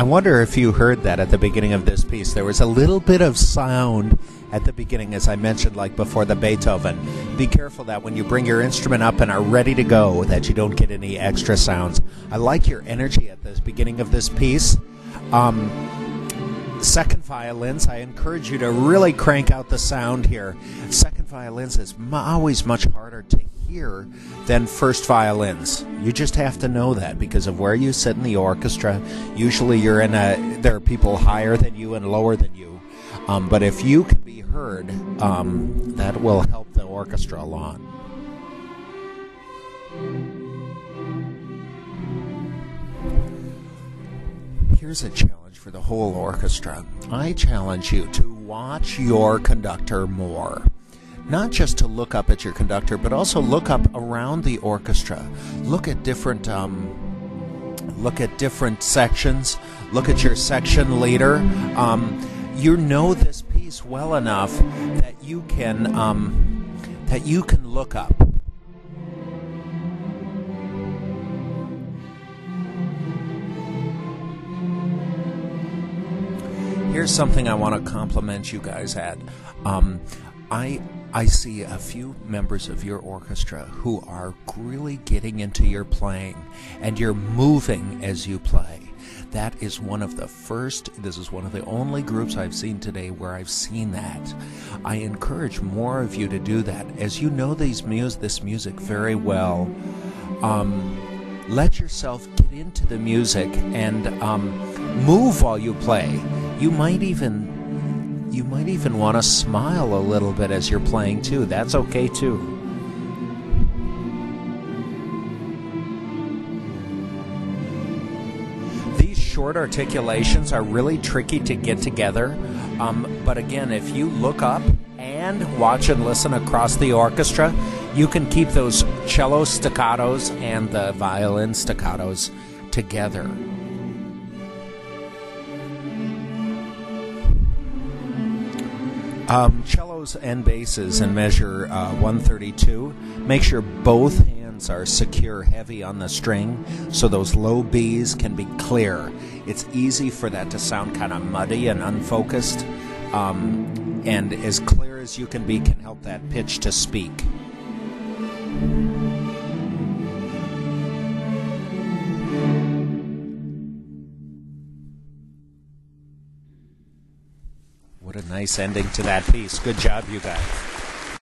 I wonder if you heard that at the beginning of this piece. There was a little bit of sound at the beginning, as I mentioned, like before the Beethoven. Be careful that when you bring your instrument up and are ready to go, that you don't get any extra sounds. I like your energy at the beginning of this piece. Second violins, I encourage you to really crank out the sound here. Second violins is always much harder to hear than first violins. You just have to know that because of where you sit in the orchestra. Usually you're there are people higher than you and lower than you. But if you can be heard, that will help the orchestra a lot. Here's a challenge for the whole orchestra. I challenge you to watch your conductor more. Not just to look up at your conductor, but also look up around the orchestra. Look at different sections. Look at your section leader. You know this piece well enough that you can look up. Here's something I want to compliment you guys at. I see a few members of your orchestra who are really getting into your playing, and you're moving as you play. That is one of the this is one of the only groups I've seen today where I've seen that. I encourage more of you to do that. As you know this music very well, let yourself get into the music and move while you play. You might even want to smile a little bit as you're playing too. That's okay too. These short articulations are really tricky to get together. But again, if you look up and watch and listen across the orchestra, you can keep those cello staccatos and the violin staccatos together. Cellos and basses in measure 132. Make sure both hands are secure, heavy on the string, so those low Bs can be clear. It's easy for that to sound kind of muddy and unfocused, and as clear as you can be can help that pitch to speak. What a nice ending to that piece. Good job, you guys.